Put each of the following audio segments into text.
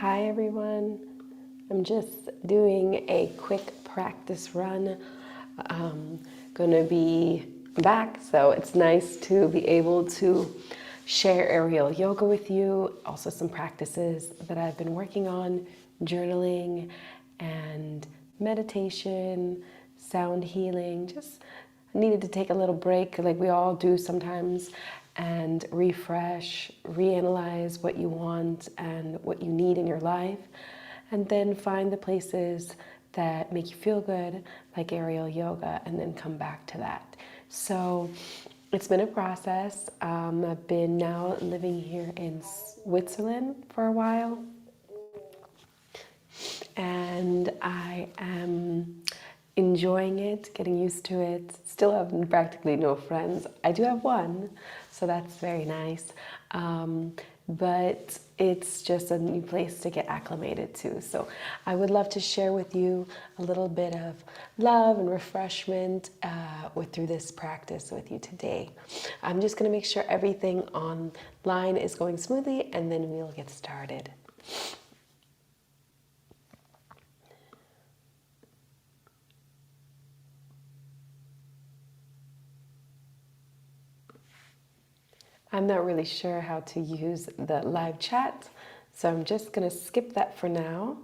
Hi everyone, I'm just doing a quick practice run. Gonna be back, so it's nice to be able to share aerial yoga with you. Also some practices that I've been working on, journaling and meditation, sound healing. Just needed to take a little break like we all do sometimes and refresh, reanalyze what you want and what you need in your life, and then find the places that make you feel good, like aerial yoga, and then come back to that. So it's been a process. I've been now living here in Switzerland for a while, and I am enjoying it, getting used to it. Still have practically no friends. I do have one, so that's very nice. But it's just a new place to get acclimated to. So I would love to share with you a little bit of love and refreshment through this practice with you today. I'm just gonna make sure everything online is going smoothly, and then we'll get started. I'm not really sure how to use the live chat, so I'm just going to skip that for now,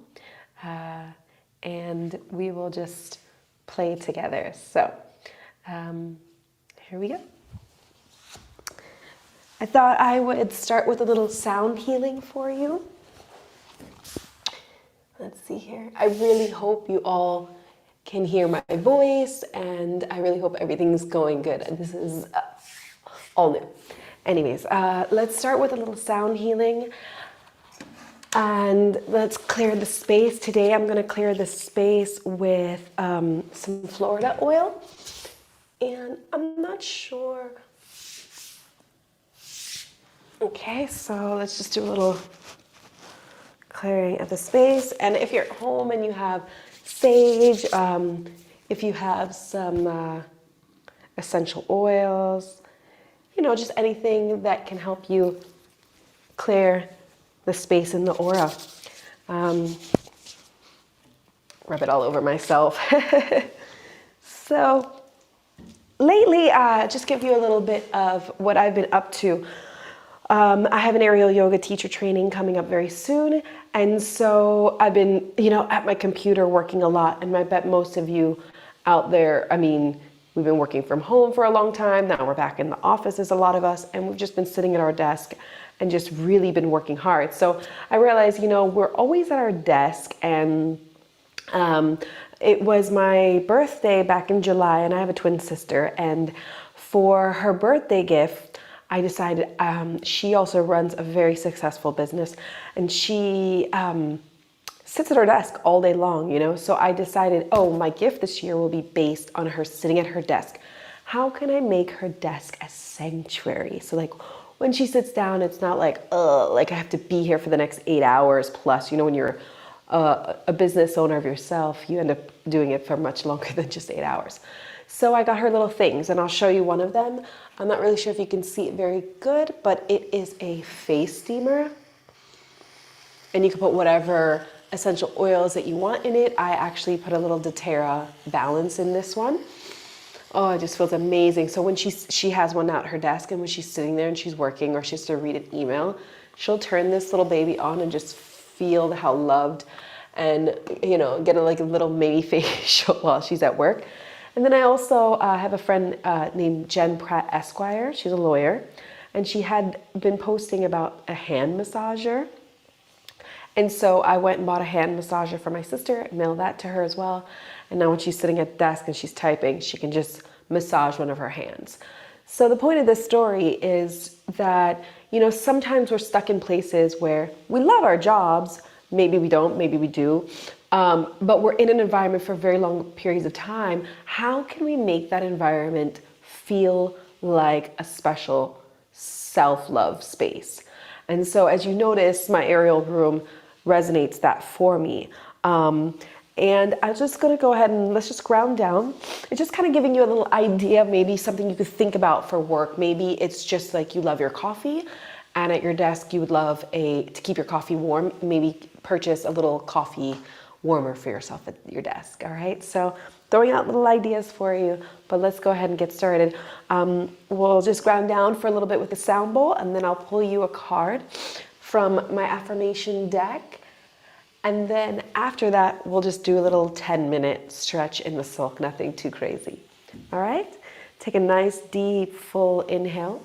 and we will just play together. So here we go. I thought I would start with a little sound healing for you. Let's see here. I really hope you all can hear my voice, and I really hope everything's going good. This is all new. Anyways, let's start with a little sound healing, and let's clear the space. Today I'm going to clear the space with some Florida oil, and I'm not sure. Okay, so let's just do a little clearing of the space. And if you're at home and you have sage, if you have some essential oils, you know, just anything that can help you clear the space in the aura. Rub it all over myself. So lately, just give you a little bit of what I've been up to. I have an aerial yoga teacher training coming up very soon. And so I've been, at my computer working a lot. And I bet most of you out there, we've been working from home for a long time. Now we're back in the offices, a lot of us, and we've just been sitting at our desk and just really been working hard. So I realized, we're always at our desk, and it was my birthday back in July, and I have a twin sister, and for her birthday gift, I decided, she also runs a very successful business, and she sits at her desk all day long, So I decided, my gift this year will be based on her sitting at her desk. How can I make her desk a sanctuary? So when she sits down, it's not like I have to be here for the next 8 hours plus. When you're a business owner of yourself, you end up doing it for much longer than just 8 hours. So I got her little things, and I'll show you one of them. I'm not really sure if you can see it very good, but it is a face steamer. And you can put whatever essential oils that you want in it. I actually put a little doTERRA balance in this one. Oh, it just feels amazing. So when she has one out at her desk, and when she's sitting there and she's working, or she has to read an email, she'll turn this little baby on and just feel how loved, and get a little mini facial while she's at work. And then I also have a friend named Jen Pratt Esquire. She's a lawyer, and she had been posting about a hand massager. And so I went and bought a hand massager for my sister, mailed that to her as well. And now when she's sitting at the desk and she's typing, she can just massage one of her hands. So the point of this story is that, sometimes we're stuck in places where we love our jobs. Maybe we don't, maybe we do. But we're in an environment for very long periods of time. How can we make that environment feel like a special self-love space? And so as you notice, my aerial room resonates that for me. And I'm just gonna go ahead and let's just ground down. It's just kind of giving you a little idea, maybe something you could think about for work. Maybe it's just like you love your coffee and at your desk you would love to keep your coffee warm, maybe purchase a little coffee warmer for yourself at your desk, all right? So throwing out little ideas for you, but let's go ahead and get started. We'll just ground down for a little bit with the sound bowl, and then I'll pull you a card from my affirmation deck. And then after that, we'll just do a little 10-minute stretch in the silk, nothing too crazy. All right? Take a nice, deep, full inhale.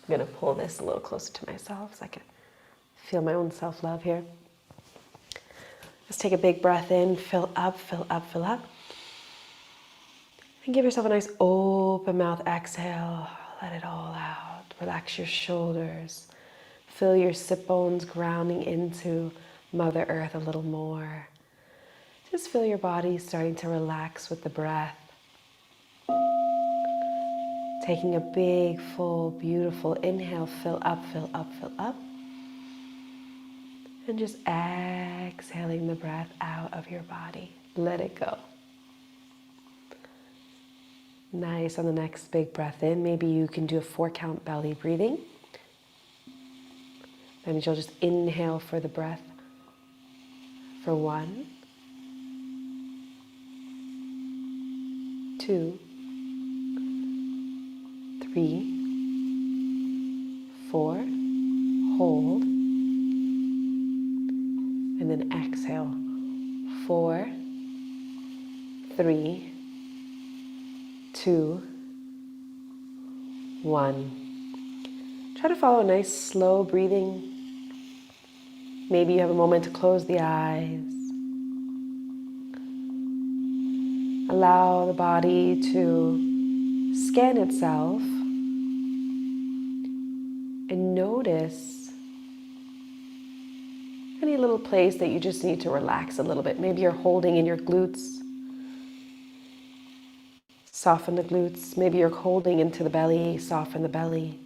I'm gonna pull this a little closer to myself so I can feel my own self-love here. Let's take a big breath in, fill up, fill up, fill up. And give yourself a nice open mouth exhale. Let it all out. Relax your shoulders. Feel your sit bones grounding into Mother Earth a little more. Just feel your body starting to relax with the breath. Taking a big, full, beautiful inhale, fill up, fill up, fill up. And just exhaling the breath out of your body. Let it go. Nice. On the next big breath in, maybe you can do a 4-count belly breathing. That means you'll just inhale for the breath for 1, 2, 3, 4, hold, and then exhale. 4, 3, 2, 1. Try to follow a nice slow breathing. Maybe you have a moment to close the eyes. Allow the body to scan itself and notice any little place that you just need to relax a little bit. Maybe you're holding in your glutes. Soften the glutes. Maybe you're holding into the belly. Soften the belly.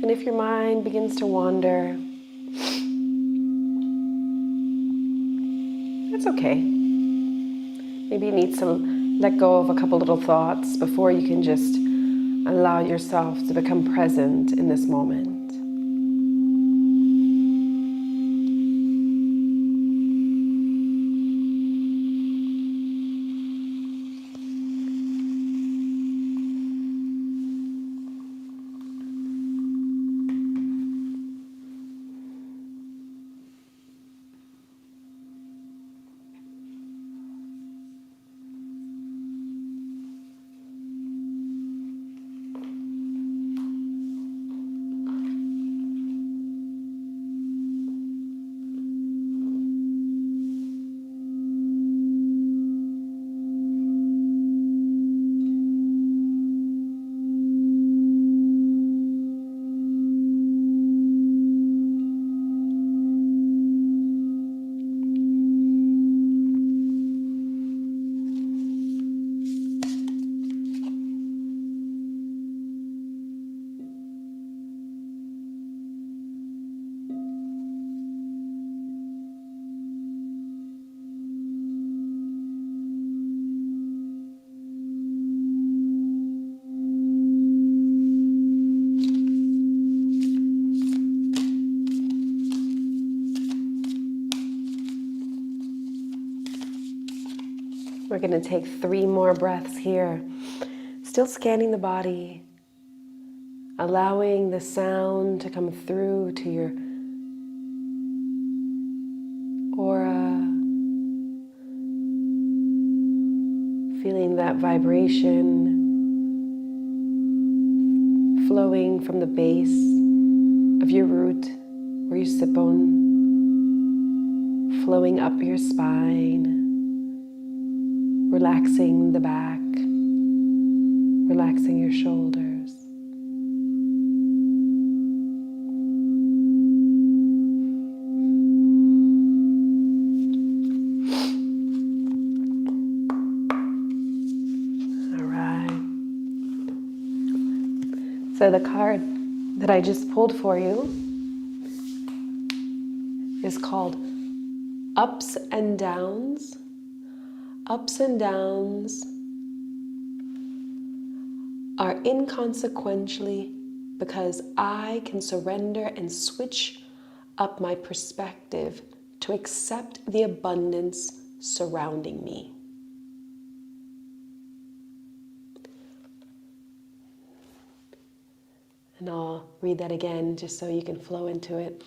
And if your mind begins to wander, that's okay. Maybe you need to let go of a couple little thoughts before you can just allow yourself to become present in this moment. We're going to take 3 more breaths here. Still scanning the body. allowing the sound to come through to your aura, feeling that vibration flowing from the base of your root where you sit bone, flowing up your spine, relaxing the back, relaxing your shoulders. All right. So the card that I just pulled for you is called Ups and Downs. Ups and downs are inconsequentially because I can surrender and switch up my perspective to accept the abundance surrounding me. And I'll read that again just so you can flow into it.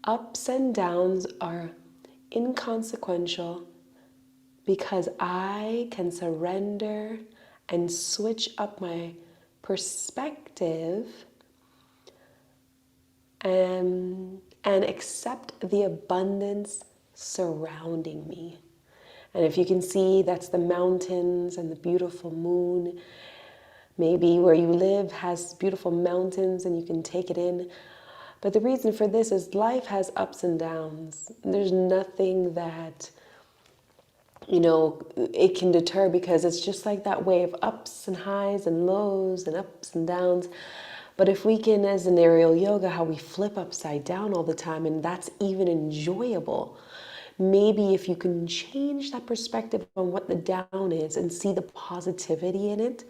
Ups and downs are inconsequential because I can surrender and switch up my perspective and accept the abundance surrounding me. And if you can see, that's the mountains and the beautiful moon. Maybe where you live has beautiful mountains and you can take it in. But the reason for this is life has ups and downs. There's nothing that, it can deter, because it's just like that wave, ups and highs and lows and ups and downs. But if we can, as in aerial yoga, how we flip upside down all the time, and that's even enjoyable. Maybe if you can change that perspective on what the down is and see the positivity in it,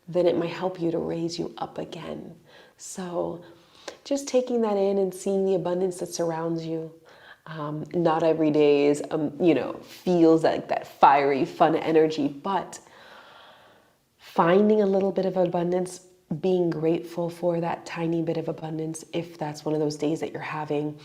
then it might help you to raise you up again. So just taking that in and seeing the abundance that surrounds you. Not every day is, feels like that fiery, fun energy, but finding a little bit of abundance, being grateful for that tiny bit of abundance. If that's one of those days that you're having,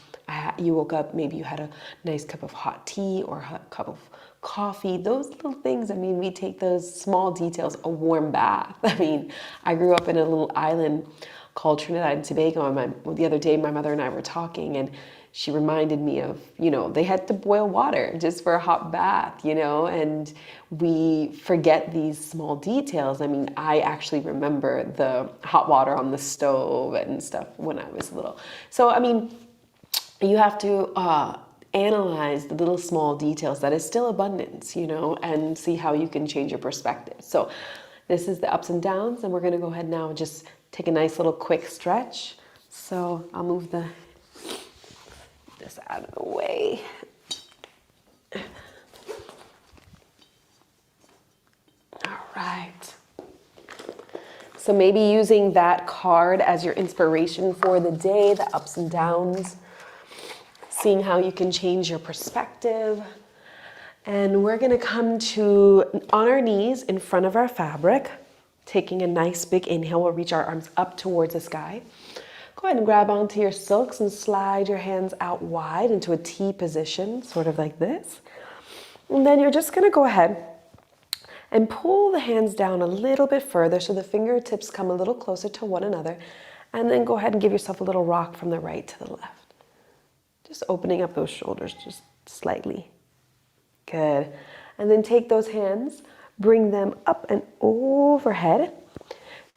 you woke up, maybe you had a nice cup of hot tea or a cup of coffee, those little things. We take those small details, a warm bath. I grew up in a little island called Trinidad and Tobago, and the other day my mother and I were talking, and she reminded me of, they had to boil water just for a hot bath, and we forget these small details. I actually remember the hot water on the stove and stuff when I was little. So, you have to analyze the little small details that is still abundance, and see how you can change your perspective. So this is the ups and downs, and we're gonna go ahead now and just take a nice little quick stretch. So I'll move this out of the way. All right. So maybe using that card as your inspiration for the day, the ups and downs, seeing how you can change your perspective. And we're gonna come to on our knees in front of our fabric, taking a nice big inhale. We'll reach our arms up towards the sky. Go ahead and grab onto your silks and slide your hands out wide into a T position, sort of like this. And then you're just gonna go ahead and pull the hands down a little bit further so the fingertips come a little closer to one another. And then go ahead and give yourself a little rock from the right to the left. Just opening up those shoulders just slightly. Good. And then take those hands, bring them up and overhead,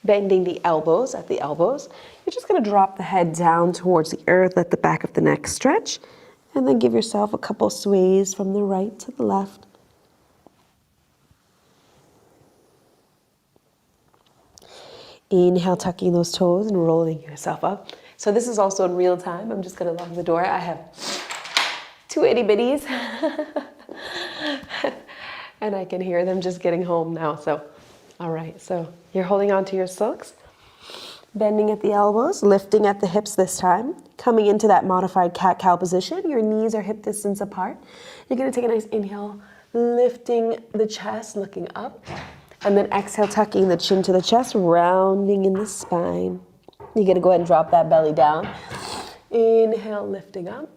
bending the elbows at the elbows. You're just going to drop the head down towards the earth, let the back of the neck stretch, and then give yourself a couple sways from the right to the left. Inhale, tucking those toes and rolling yourself up. So this is also in real time. I'm just going to lock the door. I have two itty bitties and I can hear them just getting home now. So, all right. So you're holding on to your silks, bending at the elbows, lifting at the hips this time, coming into that modified cat-cow position. Your knees are hip distance apart. You're going to take a nice inhale, lifting the chest, looking up. And then exhale, tucking the chin to the chest, rounding in the spine. You're gonna go ahead and drop that belly down. Inhale, lifting up.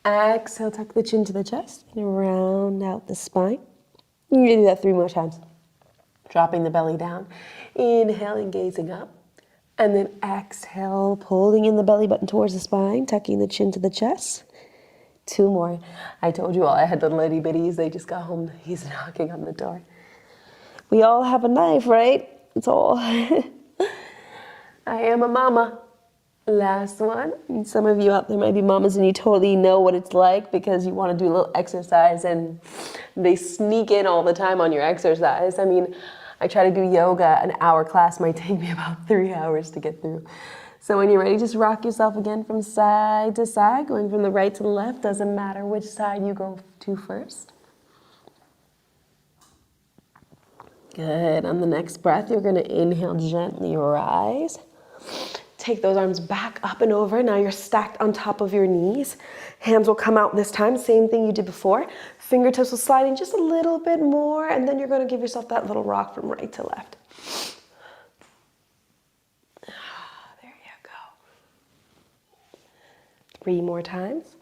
Exhale, tuck the chin to the chest and round out the spine. You're gonna do that 3 more times. Dropping the belly down. Inhaling, gazing up. And then exhale, pulling in the belly button towards the spine, tucking the chin to the chest. 2 more. I told you all I had the little itty bitties. They just got home. He's knocking on the door. We all have a knife, right? It's all. I am a mama. Last one. And some of you out there might be mamas and you totally know what it's like because you want to do a little exercise and they sneak in all the time on your exercise. I mean, I try to do yoga. An hour class might take me about 3 hours to get through. So when you're ready, just rock yourself again from side to side, going from the right to the left. Doesn't matter which side you go to first. Good. On the next breath, you're going to inhale, gently rise. Take those arms back up and over. Now you're stacked on top of your knees. Hands will come out this time. Same thing you did before. Fingertips will slide in just a little bit more. And then you're going to give yourself that little rock from right to left. There you go. 3 more times.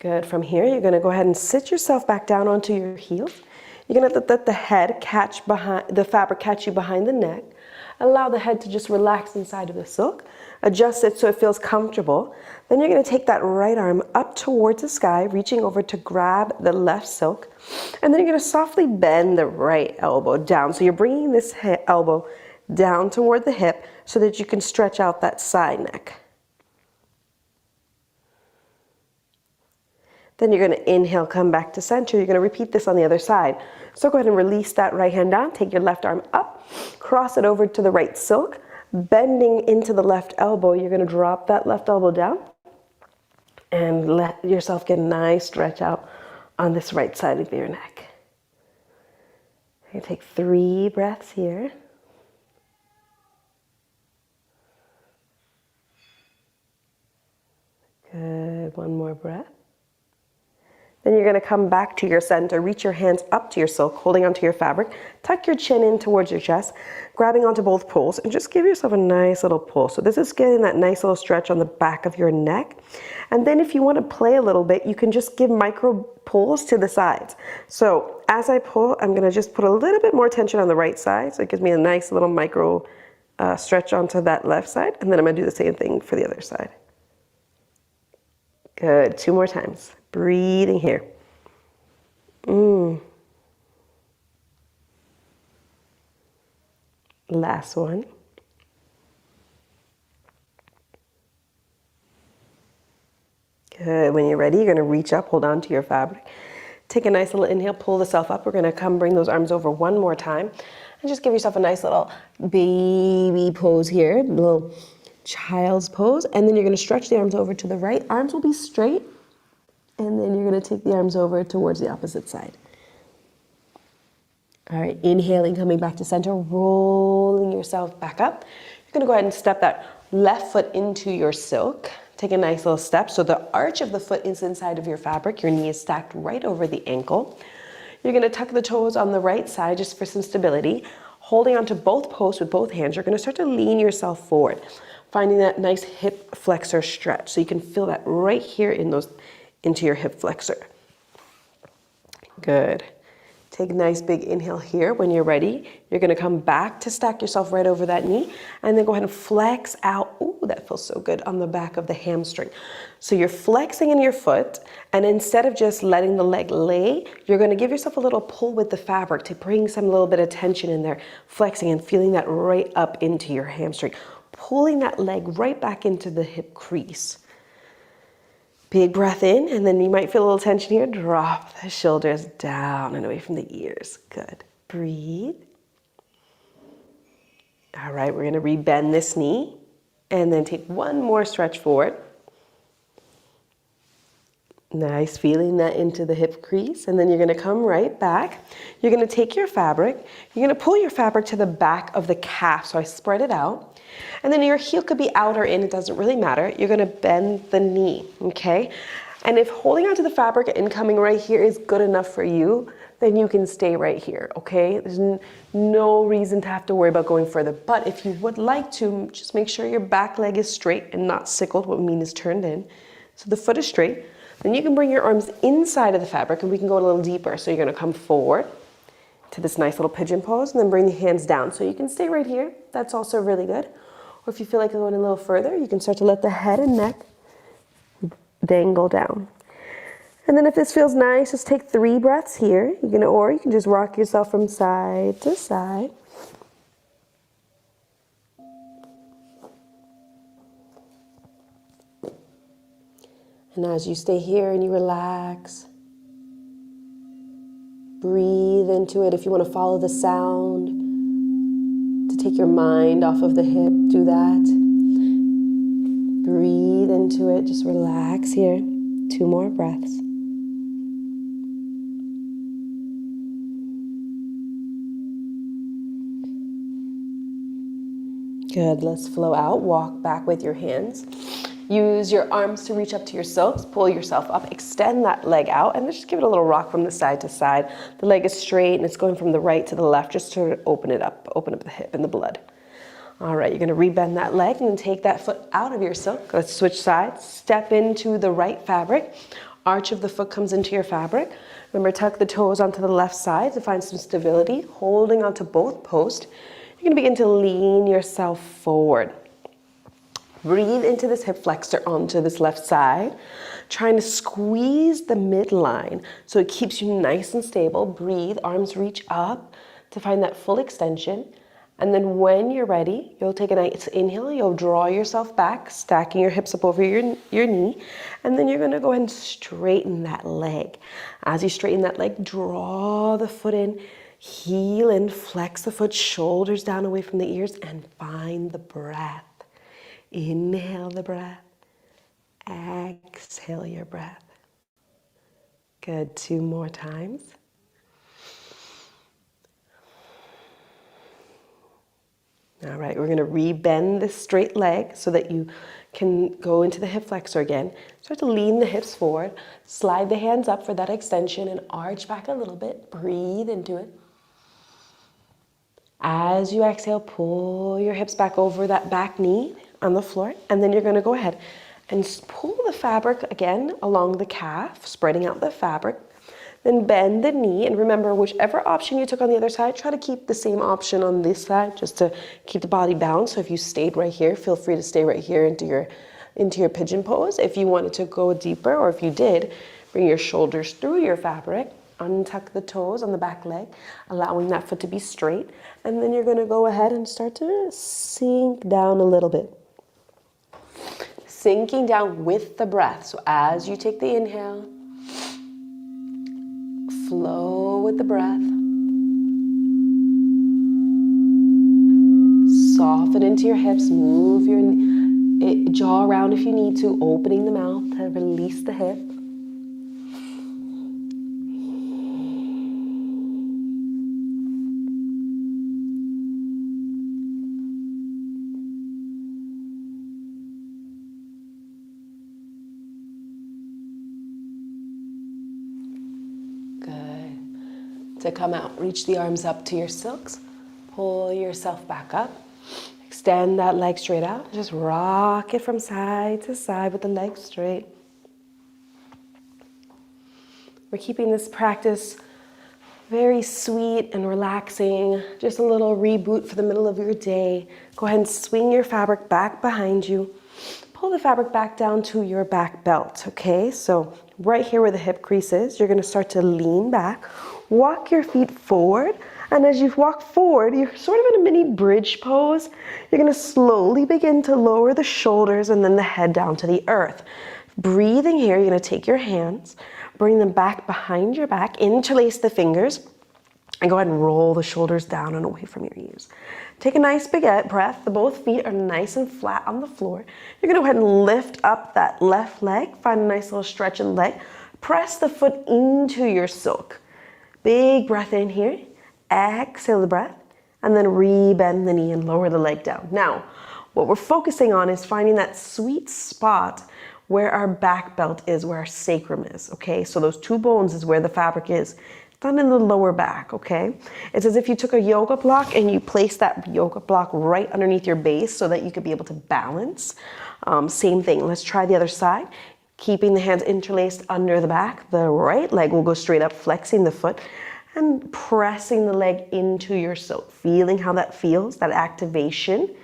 Good. From here, you're going to go ahead and sit yourself back down onto your heels. You're going to let the head catch behind, the fabric catch you behind the neck. Allow the head to just relax inside of the silk. Adjust it so it feels comfortable. Then you're going to take that right arm up towards the sky, reaching over to grab the left silk. And then you're going to softly bend the right elbow down. So you're bringing this elbow down toward the hip so that you can stretch out that side neck. Then you're going to inhale, come back to center. You're going to repeat this on the other side. So go ahead and release that right hand down. Take your left arm up, cross it over to the right silk, bending into the left elbow. You're going to drop that left elbow down and let yourself get a nice stretch out on this right side of your neck. You're going to take 3 breaths here. Good. 1 more breath. Then you're going to come back to your center, reach your hands up to your silk, holding onto your fabric, tuck your chin in towards your chest, grabbing onto both poles, and just give yourself a nice little pull. So this is getting that nice little stretch on the back of your neck. And then if you want to play a little bit, you can just give micro pulls to the sides. So as I pull, I'm going to just put a little bit more tension on the right side. So it gives me a nice little micro stretch onto that left side. And then I'm going to do the same thing for the other side. Good. 2 more times. Breathing here. Last one. Good. When you're ready, you're going to reach up, hold on to your fabric. Take a nice little inhale, pull the self up. We're going to come bring those arms over 1 more time. And just give yourself a nice little baby pose here, little child's pose. And then you're going to stretch the arms over to the right. Arms will be straight. And then you're going to take the arms over towards the opposite side. All right, inhaling, coming back to center, rolling yourself back up. You're going to go ahead and step that left foot into your silk. Take a nice little step. So the arch of the foot is inside of your fabric. Your knee is stacked right over the ankle. You're going to tuck the toes on the right side just for some stability. Holding onto both posts with both hands, you're going to start to lean yourself forward, finding that nice hip flexor stretch. So you can feel that right here into your hip flexor. Good. Take a nice big inhale here. When you're ready, you're going to come back to stack yourself right over that knee and then go ahead and flex out. Ooh, that feels so good on the back of the hamstring. So you're flexing in your foot, and instead of just letting the leg lay, you're going to give yourself a little pull with the fabric to bring some little bit of tension in there, flexing and feeling that right up into your hamstring, pulling that leg right back into the hip crease. Big breath in, and then you might feel a little tension here. Drop the shoulders down and away from the ears. Good. Breathe. All right, we're going to rebend this knee and then take 1 more stretch forward. Nice, feeling that into the hip crease, and then you're going to come right back. You're going to take your fabric. You're going to pull your fabric to the back of the calf, so I spread it out. And then your heel could be out or in, it doesn't really matter. You're going to bend the knee, okay? And if holding onto the fabric and coming right here is good enough for you, then you can stay right here, okay? There's no reason to have to worry about going further. But if you would like to, just make sure your back leg is straight and not sickled, what we mean is turned in. So the foot is straight. Then you can bring your arms inside of the fabric and we can go a little deeper. So you're gonna come forward to this nice little pigeon pose and then bring the hands down. So you can stay right here. That's also really good. Or if you feel like going a little further, you can start to let the head and neck dangle down. And then if this feels nice, just take 3 breaths here. Or you can just rock yourself from side to side. And as you stay here and you relax, breathe into it. If you want to follow the sound, to take your mind off of the hip, do that. Breathe into it, just relax here. 2 more breaths. Good, let's flow out. Walk back with your hands. Use your arms to reach up to your silks. Pull yourself up, extend that leg out, and just give it a little rock from the side to side. The leg is straight and it's going from the right to the left, just to open it up, open up the hip and the blood. All right, you're gonna rebend that leg and then take that foot out of your silk. Let's switch sides. Step into the right fabric. Arch of the foot comes into your fabric. Remember, tuck the toes onto the left side to find some stability, holding onto both posts. You're gonna begin to lean yourself forward. Breathe into this hip flexor onto this left side, trying to squeeze the midline so it keeps you nice and stable. Breathe, arms reach up to find that full extension. And then when you're ready, you'll take a nice inhale, you'll draw yourself back, stacking your hips up over your knee, and then you're gonna go ahead and straighten that leg. As you straighten that leg, draw the foot in, heel in, flex the foot, shoulders down away from the ears, and find the breath. Inhale the breath, exhale your breath. Good, 2 more times. All right, we're gonna rebend this straight leg so that you can go into the hip flexor again. Start to lean the hips forward, slide the hands up for that extension and arch back a little bit. Breathe into it. As you exhale, pull your hips back over that back knee on the floor, and then you're gonna go ahead and pull the fabric again along the calf, spreading out the fabric. Then bend the knee, and remember, whichever option you took on the other side, try to keep the same option on this side just to keep the body balanced. So if you stayed right here, feel free to stay right here into your pigeon pose. If you wanted to go deeper, or if you did, bring your shoulders through your fabric, untuck the toes on the back leg, allowing that foot to be straight. And then you're gonna go ahead and start to sink down a little bit. Sinking down with the breath. So as you take the inhale, flow with the breath. Soften into your hips, move your jaw around if you need to, opening the mouth to release the hip. To come out, reach the arms up to your silks, pull yourself back up, extend that leg straight out, just rock it from side to side with the legs straight. We're keeping this practice very sweet and relaxing, just a little reboot for the middle of your day. Go ahead and swing your fabric back behind you. Pull the fabric back down to your back belt, okay? So right here where the hip crease is, you're gonna start to lean back, walk your feet forward, and as you walk forward, you're sort of in a mini bridge pose. You're gonna slowly begin to lower the shoulders and then the head down to the earth. Breathing here, you're gonna take your hands, bring them back behind your back, interlace the fingers, and go ahead and roll the shoulders down and away from your ears. Take a nice big breath. Both feet are nice and flat on the floor. You're gonna go ahead and lift up that left leg, find a nice little stretch in the leg, press the foot into your silk. Big breath in here, exhale the breath, and then rebend the knee and lower the leg down. Now, what we're focusing on is finding that sweet spot where our back belt is, where our sacrum is, okay? So those 2 bones is where the fabric is. done in the lower back, okay? It's as if you took a yoga block and you placed that yoga block right underneath your base so that you could be able to balance. Same thing, let's try the other side. Keeping the hands interlaced under the back. The right leg will go straight up, flexing the foot and pressing the leg into your silk. Feeling how that feels, that activation.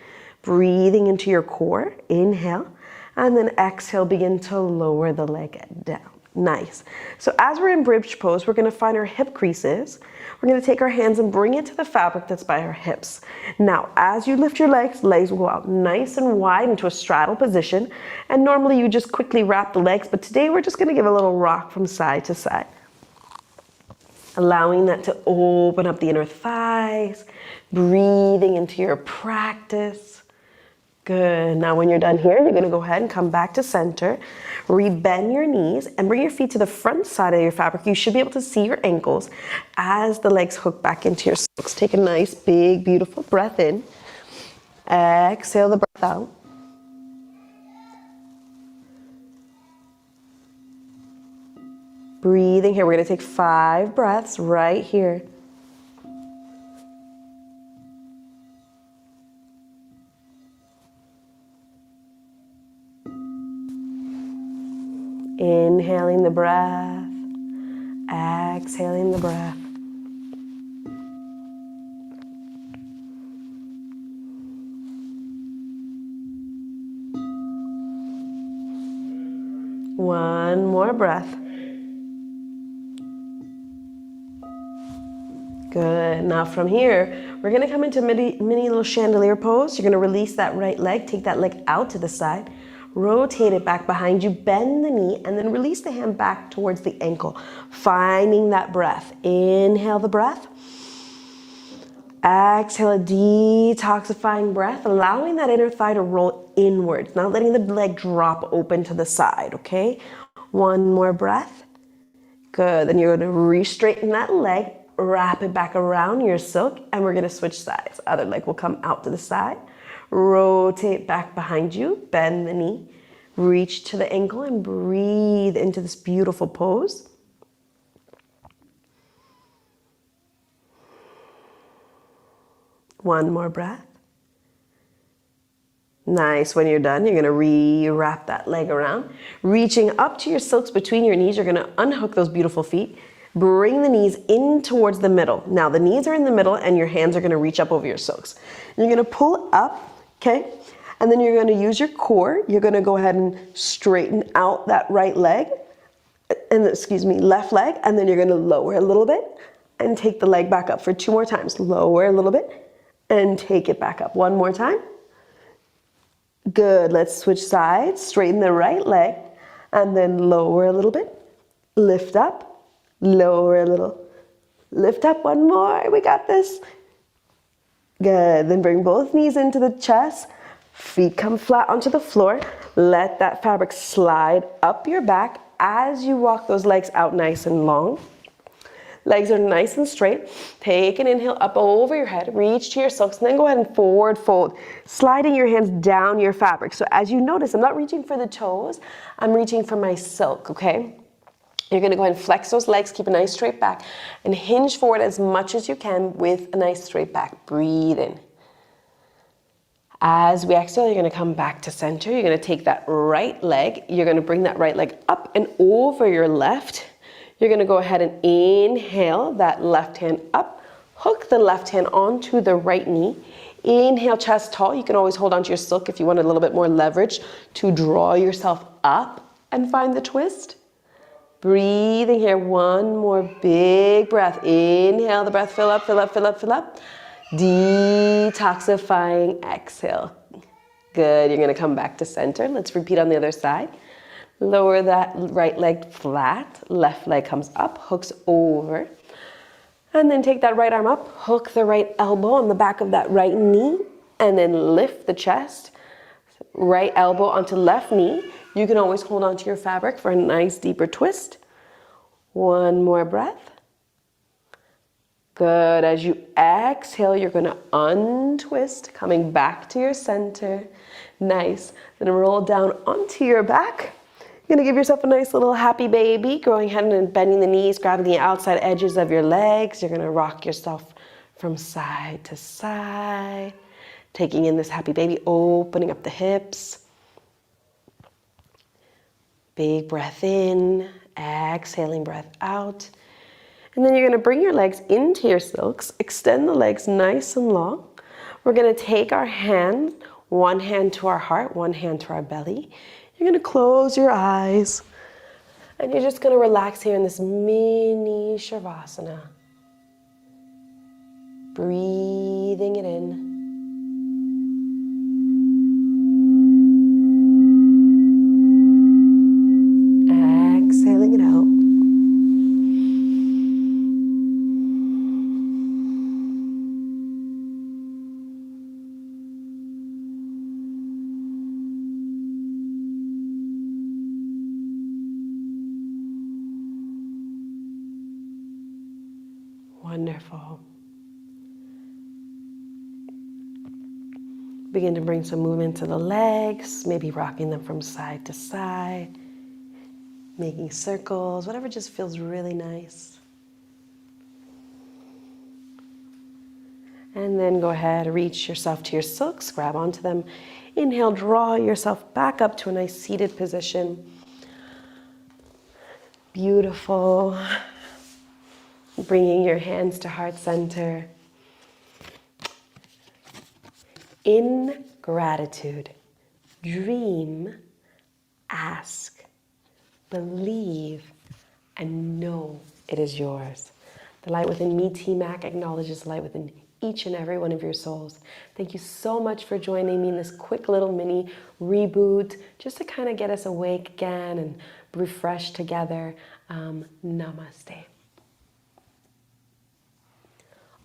Breathing into your core, inhale, and then exhale, begin to lower the leg down. Nice. So as we're in bridge pose, we're gonna find our hip creases. We're gonna take our hands and bring it to the fabric that's by our hips. Now, as you lift your legs, legs will go out nice and wide into a straddle position. And normally you just quickly wrap the legs, but today we're just gonna give a little rock from side to side. Allowing that to open up the inner thighs, breathing into your practice. Good. Now when you're done here, you're going to go ahead and come back to center. Rebend your knees and bring your feet to the front side of your fabric. You should be able to see your ankles as the legs hook back into your silks. Take a nice, big, beautiful breath in. Exhale the breath out. Breathing here. We're going to take 5 breaths right here. Inhaling the breath, exhaling the breath. One more breath. Good. Now from here, we're going to come into mini little chandelier pose. You're going to release that right leg, take that leg out to the side. Rotate it back behind you, bend the knee, and then release the hand back towards the ankle. Finding that breath. Inhale the breath. Exhale a detoxifying breath, allowing that inner thigh to roll inwards, not letting the leg drop open to the side, okay? One more breath. Good. Then you're going to re-straighten that leg, wrap it back around your silk, and we're going to switch sides. Other leg will come out to the side. Rotate back behind you, bend the knee, reach to the ankle and breathe into this beautiful pose. One more breath. Nice. When you're done, you're going to re-wrap that leg around. Reaching up to your silks between your knees, you're going to unhook those beautiful feet. Bring the knees in towards the middle. Now the knees are in the middle and your hands are going to reach up over your silks. You're going to pull up. Okay, and then you're going to use your core. You're going to go ahead and straighten out that right leg, and left leg, and then you're going to lower a little bit and take the leg back up for 2 more times. Lower a little bit and take it back up. 1 more time. Good. Let's switch sides. Straighten the right leg and then lower a little bit. Lift up, lower a little. Lift up 1 more. We got this. Good. Then bring both knees into the chest. Feet come flat onto the floor. Let that fabric slide up your back as you walk those legs out nice and long. Legs are nice and straight. Take an inhale up over your head. Reach to your silks and then go ahead and forward fold. Sliding your hands down your fabric. So as you notice, I'm not reaching for the toes. I'm reaching for my silk, okay? You're going to go ahead and flex those legs, keep a nice straight back, and hinge forward as much as you can with a nice straight back. Breathe in. As we exhale, you're going to come back to center. You're going to take that right leg. You're going to bring that right leg up and over your left. You're going to go ahead and inhale that left hand up. Hook the left hand onto the right knee. Inhale, chest tall. You can always hold onto your silk if you want a little bit more leverage to draw yourself up and find the twist. Breathing here, 1 more big breath. Inhale the breath, fill up, fill up, fill up, fill up. Detoxifying exhale. Good, you're gonna come back to center. Let's repeat on the other side. Lower that right leg flat, left leg comes up, hooks over. And then take that right arm up, hook the right elbow on the back of that right knee, and then lift the chest. Right elbow onto left knee. You can always hold onto your fabric for a nice deeper twist. 1 more breath. Good. As you exhale, you're going to untwist, coming back to your center. Nice. Then roll down onto your back. You're gonna give yourself a nice little happy baby, going ahead and bending the knees, grabbing the outside edges of your legs. You're gonna rock yourself from side to side, taking in this happy baby, opening up the hips. Big breath in, exhaling breath out. And then you're gonna bring your legs into your silks, extend the legs nice and long. We're gonna take our hand, one hand to our heart, one hand to our belly. You're gonna close your eyes and you're just gonna relax here in this mini Shavasana. Breathing it in. Exhaling it out. Wonderful. Begin to bring some movement to the legs, maybe rocking them from side to side, making circles, whatever just feels really nice. And then go ahead, reach yourself to your silks, grab onto them. Inhale, draw yourself back up to a nice seated position. Beautiful. Bringing your hands to heart center. In gratitude, dream, ask, believe, and know it is yours. The light within me, T-Mac, acknowledges the light within each and every one of your souls. Thank you so much for joining me in this quick little mini reboot, just to kind of get us awake again and refreshed together. Namaste.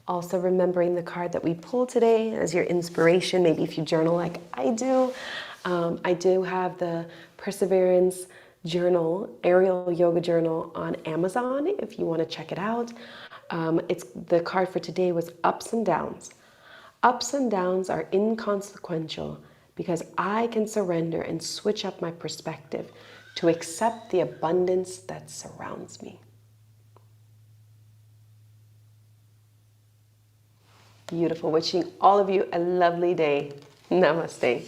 Also remembering the card that we pulled today as your inspiration, maybe if you journal like I do. I do have the Perseverance journal, aerial yoga journal on Amazon if you want to check it out. The card for today was ups and downs. Ups and downs are inconsequential because I can surrender and switch up my perspective to accept the abundance that surrounds me. Beautiful. Wishing all of you a lovely day. Namaste.